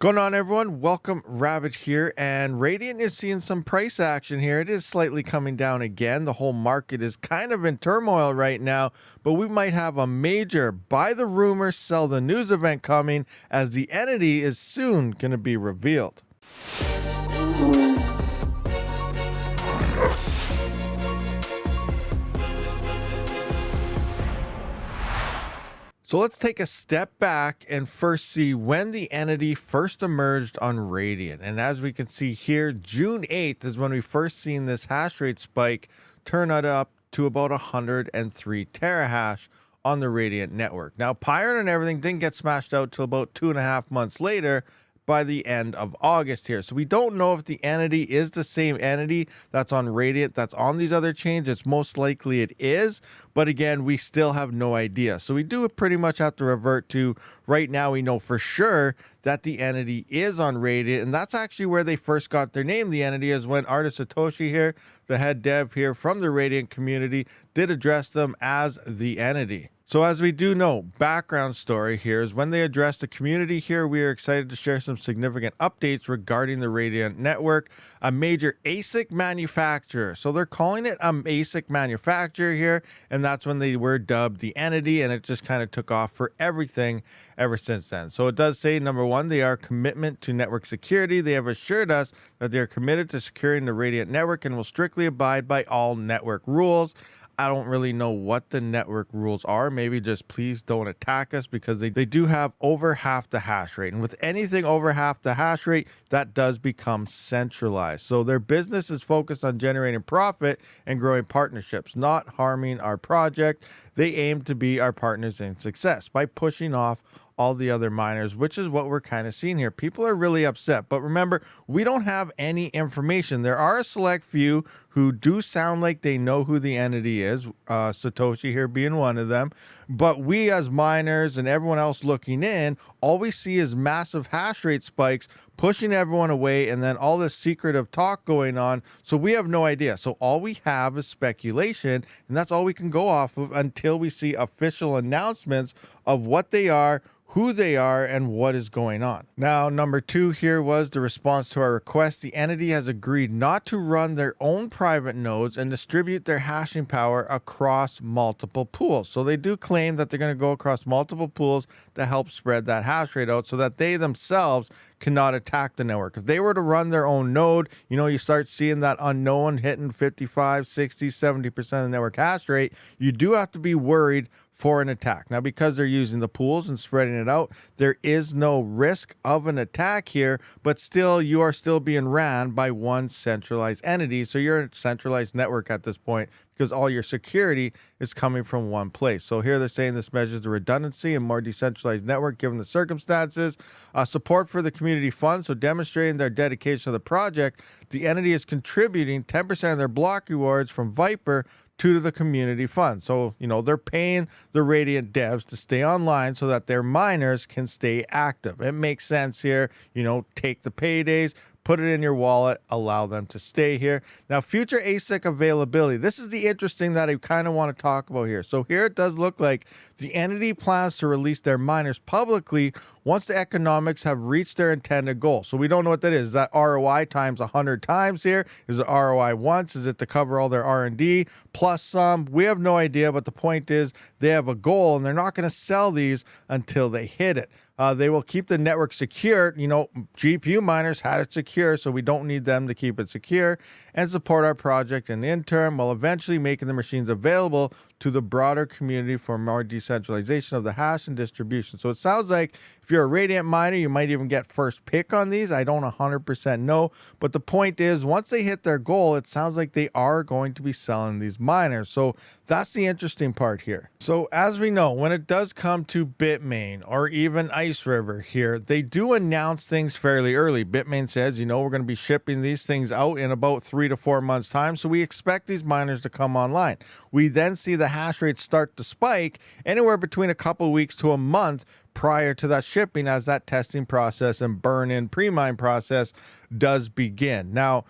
Going on, everyone? Welcome, Rabid here, and Radiant is seeing some price action here. It is slightly coming down again. The whole market is kind of in turmoil right now, but we might have a major buy the rumor, sell the news event coming, as the entity is soon going to be revealed. So let's take a step back and first see when the entity first emerged on Radiant. And as we can see here, June 8th is when we first seen this hash rate spike turn it up to about 103 terahash on the Radiant network. Now, Pyron and everything didn't get smashed out till about 2.5 months later, by the end of August here. So we don't know if the entity is the same entity that's on Radiant that's on these other chains. It's most likely it is, but again, we still have no idea. So we do pretty much have to revert to right now. We know for sure that the entity is on Radiant, and that's actually where they first got their name. The entity is when artist Satoshi here, the head dev here from the Radiant community, did address them as the entity. So as we do know, background story here is when they address the community here, we are excited to share some significant updates regarding the Radiant network, a major ASIC manufacturer. So they're calling it an ASIC manufacturer here, and that's when they were dubbed the entity, and it just kind of took off for everything ever since then. So it does say, number one, they are commitment to network security. They have assured us that they are committed to securing the Radiant network and will strictly abide by all network rules. I don't really know what the network rules are. Maybe just please don't attack us, because they do have over half the hash rate. And with anything over half the hash rate, that does become centralized. So their business is focused on generating profit and growing partnerships, not harming our project. They aim to be our partners in success by pushing off all the other miners, which is what we're kind of seeing here. People are really upset, but remember, we don't have any information. There are a select few who do sound like they know who the entity is, Satoshi here being one of them, but we as miners and everyone else looking in, all we see is massive hash rate spikes pushing everyone away, and then all this secretive talk going on, so we have no idea. So all we have is speculation, and that's all we can go off of until we see official announcements of what they are, who they are, and what is going on. Now, number two here was the response to our request. The entity has agreed not to run their own private nodes and distribute their hashing power across multiple pools. So they do claim that they're going to go across multiple pools to help spread that hash rate out so that they themselves cannot attack the network. If they were to run their own node, you start seeing that unknown hitting 55, 60, 70% of the network hash rate, you do have to be worried for an attack. Now, because they're using the pools and spreading it out, there is no risk of an attack here, but still, you are still being ran by one centralized entity. So you're a centralized network at this point, because all your security is coming from one place. So here they're saying this measures the redundancy and more decentralized network given the circumstances. Support for the community fund, so demonstrating their dedication to the project, the entity is contributing 10% of their block rewards from Viper to the community fund. So, they're paying the Radiant devs to stay online so that their miners can stay active. It makes sense here. Take the paydays, put it in your wallet, allow them to stay here. Now, future ASIC availability. This is the interesting that I kind of want to talk about here. So here it does look like the entity plans to release their miners publicly once the economics have reached their intended goal. So we don't know what that is. Is that ROI times 100 times here? Is it ROI once? Is it to cover all their R&D plus some? We have no idea, but the point is they have a goal, and they're not going to sell these until they hit it. They will keep the network secure. GPU miners had it secure, so we don't need them to keep it secure, and support our project in the interim, while eventually making the machines available to the broader community for more decentralization of the hash and distribution. So it sounds like if you're a Radiant miner, you might even get first pick on these. I don't 100% know, but the point is, once they hit their goal, it sounds like they are going to be selling these miners. So that's the interesting part here. So as we know, when it does come to Bitmain or even Ice River here, they do announce things fairly early. Bitmain says, we're going to be shipping these things out in about 3 to 4 months time. So we expect these miners to come online. We then see the hash rate start to spike anywhere between a couple weeks to a month prior to that shipping, as that testing process and burn-in pre-mine process does begin. Now,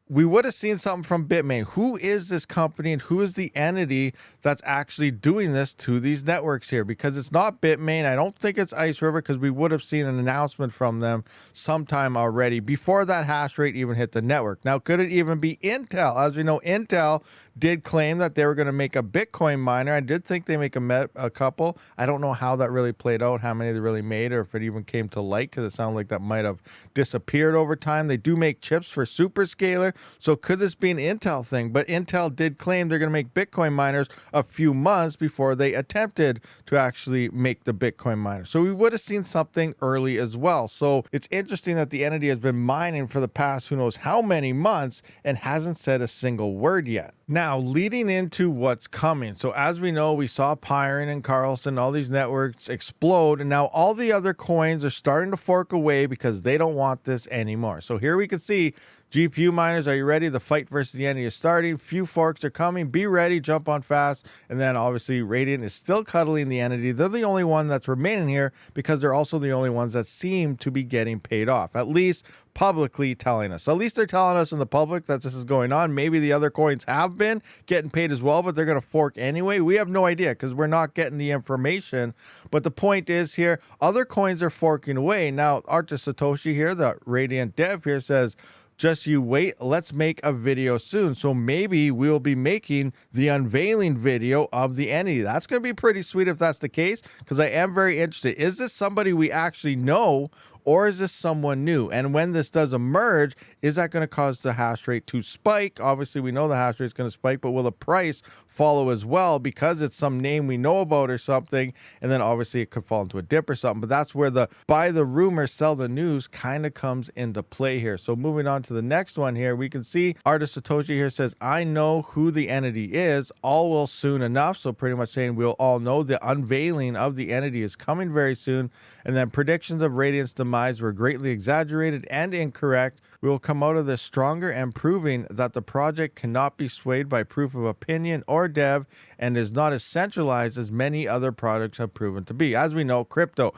we would have seen something from Bitmain. Who is this company and who is the entity that's actually doing this to these networks here? Because it's not Bitmain. I don't think it's Ice River, because we would have seen an announcement from them sometime already before that hash rate even hit the network. Now, could it even be Intel? As we know, Intel did claim that they were going to make a Bitcoin miner. I did think they make a couple. I don't know how that really played out, how many they really made, or if it even came to light, because it sounded like that might have disappeared over time. They do make chips for superscaler, so could this be an Intel thing? But Intel did claim they're going to make Bitcoin miners a few months before they attempted to actually make the Bitcoin miner. So we would have seen something early as well. So it's interesting that the entity has been mining for the past who knows how many months and hasn't said a single word yet. Now, leading into what's coming. So as we know, we saw Pyron and Carlson, all these networks explode, and now all the other coins are starting to fork away because they don't want this anymore. So here we can see GPU miners, are you ready? The fight versus the entity is starting. Few forks are coming. Be ready. Jump on fast. And then obviously Radiant is still cuddling the entity. They're the only one that's remaining here because they're also the only ones that seem to be getting paid off, at least publicly telling us. At least they're telling us in the public that this is going on. Maybe the other coins have been getting paid as well, but they're going to fork anyway. We have no idea because we're not getting the information. But the point is here, other coins are forking away. Now, RXD here, the Radiant dev here, says, just you wait, let's make a video soon. So maybe we'll be making the unveiling video of the entity. That's going to be pretty sweet if that's the case, because I am very interested. Is this somebody we actually know, or is this someone new? And when this does emerge, is that going to cause the hash rate to spike? Obviously, we know the hash rate is going to spike, but will the price follow as well because it's some name we know about or something? And then obviously it could fall into a dip or something. But that's where the buy the rumor, sell the news kind of comes into play here. So moving on to the next one here, we can see RXD here says, I know who the entity is. All will soon enough. So pretty much saying we'll all know the unveiling of the entity is coming very soon. And then predictions of Radiant's demise were greatly exaggerated and incorrect. We will come out of this stronger and proving that the project cannot be swayed by proof of opinion or dev and is not as centralized as many other projects have proven to be. As we know, crypto,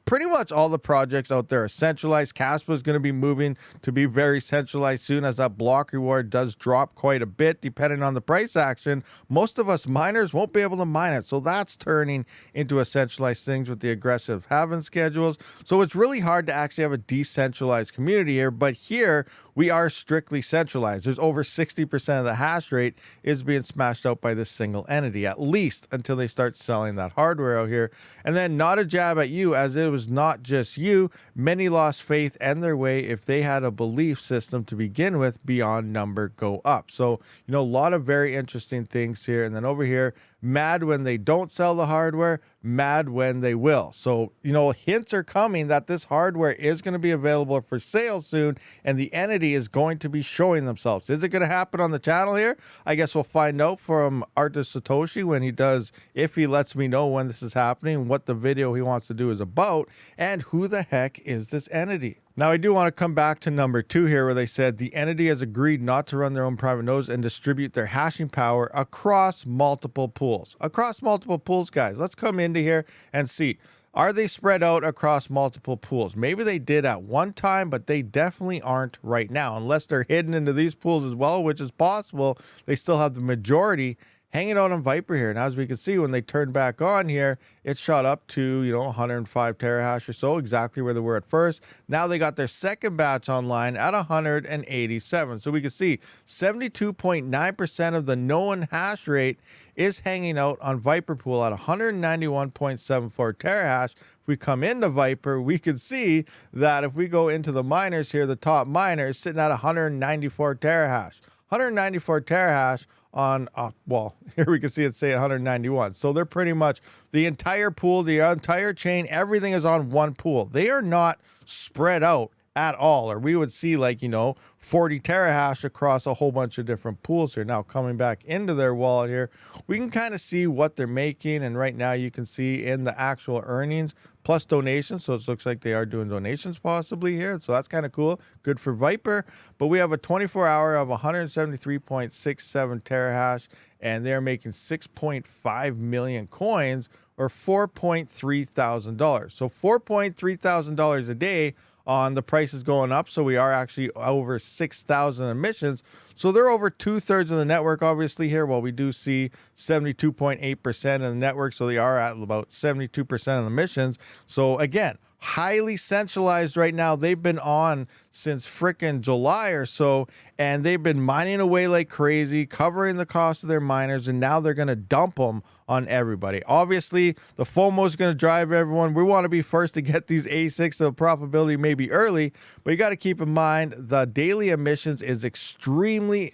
pretty much all the projects out there are centralized. Kaspa is going to be moving to be very centralized soon, as that block reward does drop quite a bit depending on the price action. Most of us miners won't be able to mine it, so that's turning into a centralized things with the aggressive halving schedules. So it's really hard to actually have a decentralized community here, but here we are strictly centralized. There's over 60% of the hash rate is being smashed out by this single entity, at least until they start selling that hardware out here. And then not a jab at you, as it was not just you. Many lost faith and their way if they had a belief system to begin with beyond number go up. So, you know, a lot of very interesting things here. And then over here, mad when they don't sell the hardware, mad when they will. So, you know, hints are coming that this hardware is going to be available for sale soon, and the entity is going to be showing themselves. Is it going to happen on the channel here? I guess we'll find out from RXD when he does, if he lets me know when this is happening, what the video he wants to do is about, and who the heck is this entity. Now, I do want to come back to number 2 here, where they said the entity has agreed not to run their own private nodes and distribute their hashing power across multiple pools. Across multiple pools, guys. Let's come into here and see. Are they spread out across multiple pools? Maybe they did at one time, but they definitely aren't right now, unless they're hidden into these pools as well, which is possible. They still have the majority hanging out on Viper here. And as we can see, when they turned back on here, it shot up to, you know, 105 terahash or so, exactly where they were at first. Now they got their second batch online at 187. So we can see 72.9% of the known hash rate is hanging out on Viper Pool at 191.74 terahash. If we come into Viper, we can see that if we go into the miners here, the top miner is sitting at 194 terahash. 194 terahash on, well, here we can see it say 191. So they're pretty much the entire pool, the entire chain, everything is on one pool. They are not spread out at all, or we would see, like, you know, 40 terahash across a whole bunch of different pools here. Now coming back into their wallet here, we can kind of see what they're making, and right now you can see in the actual earnings plus donations, so it looks like they are doing donations possibly here, so that's kind of cool. Good for Viper. But we have a 24-hour of 173.67 terahash, and they're making 6.5 million coins, or $4.3 thousand. So $4.3 thousand a day on the prices going up. So we are actually over 6,000 emissions. So they're over 2/3 of the network, obviously, here. Well, we do see 72.8% of the network. So they are at about 72% of the emissions. So again, highly centralized right now. They've been on since frickin' July or so, and they've been mining away like crazy, covering the cost of their miners, and now they're going to dump them on everybody. Obviously, the FOMO is going to drive everyone. We want to be first to get these ASICs. The profitability may be early, but you got to keep in mind the daily emissions is extremely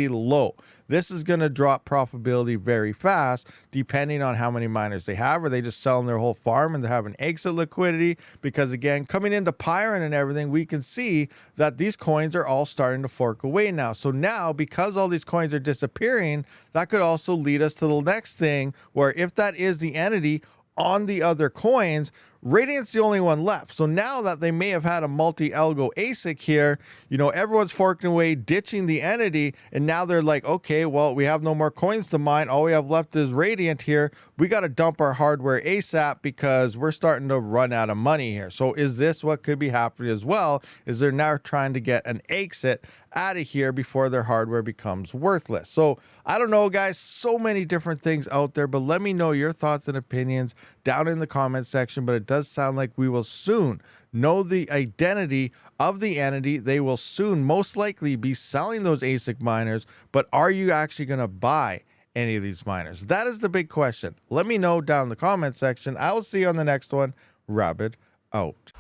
low. This is going to drop profitability very fast depending on how many miners they have. Are they just selling their whole farm and they're having exit liquidity? Because again, coming into Pyron and everything, we can see that these coins are all starting to fork away now. So now, because all these coins are disappearing, that could also lead us to the next thing, where if that is the entity on the other coins, Radiant's the only one left. So now that they may have had a multi-algo ASIC here, you know, everyone's forking away, ditching the entity, and now they're like, okay, well, we have no more coins to mine. All we have left is Radiant here. We got to dump our hardware ASAP because we're starting to run out of money here. So is this what could be happening as well? Is they're now trying to get an exit out of here before their hardware becomes worthless? So I don't know, guys, so many different things out there, but let me know your thoughts and opinions down in the comment section. But it does sound like we will soon know the identity of the entity. They will soon most likely be selling those ASIC miners, but are you actually going to buy any of these miners? That is the big question. Let me know down in the comment section. I will see you on the next one. Rabid out.